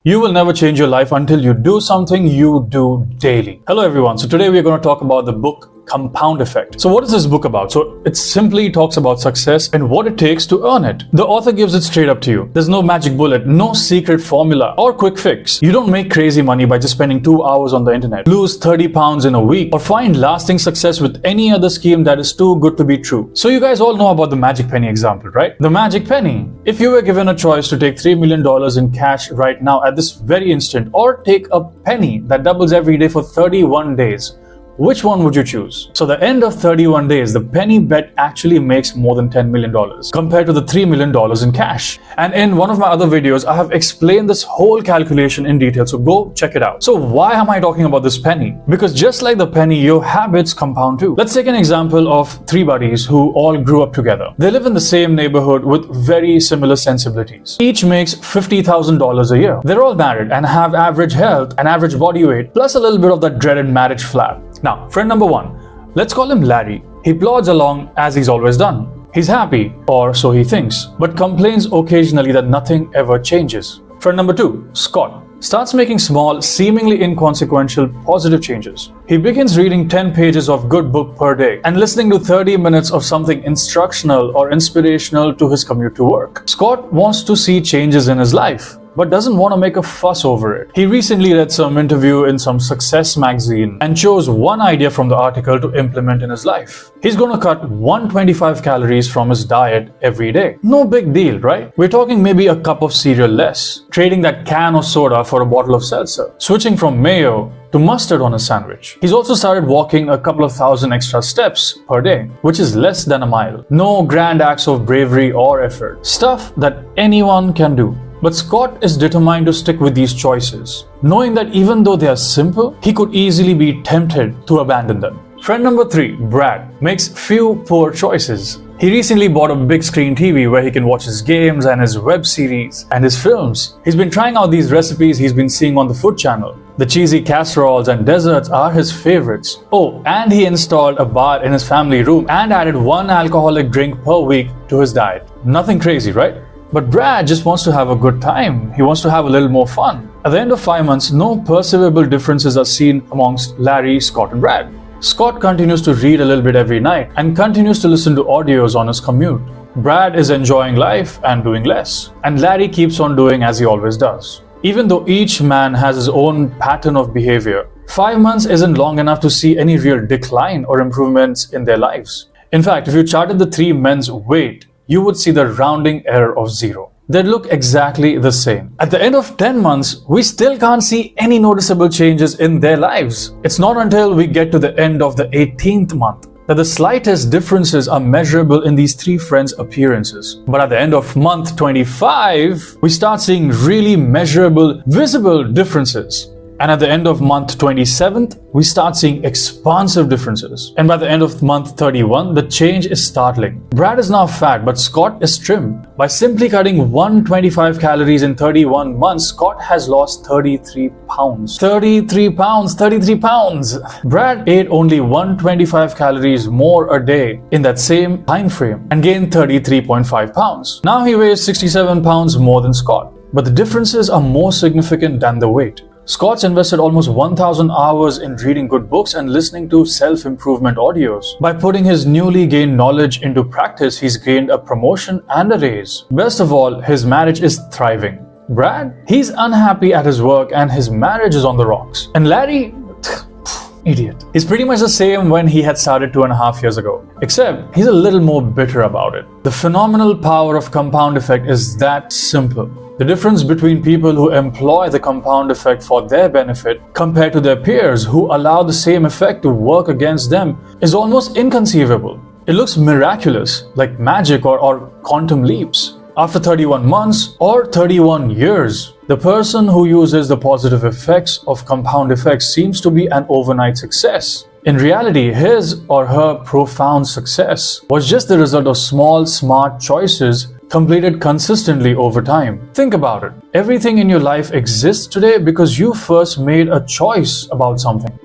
You will never change your life until you do something you do daily. Hello everyone. So today we are going to talk about the book Compound Effect. So what is this book about? So it simply talks about success and what it takes to earn it. The author gives it straight up to you. There's no magic bullet, no secret formula or quick fix. You don't make crazy money by just spending 2 hours on the internet, lose 30 pounds in a week, or find lasting success with any other scheme that is too good to be true. So you guys all know about the magic penny example, right? The magic penny. If you were given a choice to take $3 million in cash right now at this very instant, or take a penny that doubles every day for 31 days, which one would you choose? So the end of 31 days, the penny bet actually makes more than $10 million compared to the $3 million in cash. And in one of my other videos, I have explained this whole calculation in detail, so go check it out. So why am I talking about this penny? Because just like the penny, your habits compound too. Let's take an example of 3 buddies who all grew up together. They live in the same neighborhood with very similar sensibilities. Each makes $50,000 a year. They're all married and have average health and average body weight, plus a little bit of that dreaded marriage flap. Now, friend number 1, let's call him Larry. He plods along as he's always done. He's happy, or so he thinks, but complains occasionally that nothing ever changes. Friend number 2, Scott, starts making small, seemingly inconsequential, positive changes. He begins reading 10 pages of good book per day and listening to 30 minutes of something instructional or inspirational to his commute to work. Scott wants to see changes in his life, but doesn't want to make a fuss over it. He recently read some interview in some success magazine and chose one idea from the article to implement in his life. He's going to cut 125 calories from his diet every day. No big deal, right? We're talking maybe a cup of cereal less, trading that can of soda for a bottle of seltzer, switching from mayo to mustard on a sandwich. He's also started walking a couple of thousand extra steps per day, which is less than a mile. No grand acts of bravery or effort. Stuff that anyone can do. But Scott is determined to stick with these choices, knowing that even though they are simple, he could easily be tempted to abandon them. Friend number 3, Brad, makes few poor choices. He recently bought a big screen TV where he can watch his games and his web series and his films. He's been trying out these recipes he's been seeing on the food channel. The cheesy casseroles and desserts are his favorites. Oh, and he installed a bar in his family room and added 1 alcoholic drink per week to his diet. Nothing crazy, right? But Brad just wants to have a good time. He wants to have a little more fun. At the end of 5 months, no perceivable differences are seen amongst Larry, Scott and Brad. Scott continues to read a little bit every night and continues to listen to audios on his commute. Brad is enjoying life and doing less. And Larry keeps on doing as he always does. Even though each man has his own pattern of behavior, 5 months isn't long enough to see any real decline or improvements in their lives. In fact, if you charted the 3 men's weight, you would see the rounding error of 0. They'd look exactly the same. At the end of 10 months, we still can't see any noticeable changes in their lives. It's not until we get to the end of the 18th month that the slightest differences are measurable in these 3 friends' appearances. But at the end of month 25, we start seeing really measurable, visible differences. And at the end of month 27th, we start seeing expansive differences. And by the end of month 31, the change is startling. Brad is now fat, but Scott is trim. By simply cutting 125 calories in 31 months, Scott has lost 33 pounds. 33 pounds, 33 pounds! Brad ate only 125 calories more a day in that same time frame and gained 33.5 pounds. Now he weighs 67 pounds more than Scott. But the differences are more significant than the weight. Scott's invested almost 1,000 hours in reading good books and listening to self-improvement audios. By putting his newly gained knowledge into practice, he's gained a promotion and a raise. Best of all, his marriage is thriving. Brad, he's unhappy at his work and his marriage is on the rocks. And Larry, idiot. He's pretty much the same when he had started 2.5 years ago. Except, he's a little more bitter about it. The phenomenal power of compound effect is that simple. The difference between people who employ the compound effect for their benefit compared to their peers who allow the same effect to work against them is almost inconceivable. It looks miraculous, like magic or quantum leaps. After 31 months or 31 years, the person who uses the positive effects of compound effects seems to be an overnight success. In reality, his or her profound success was just the result of small, smart choices completed consistently over time. Think about it. Everything in your life exists today because you first made a choice about something.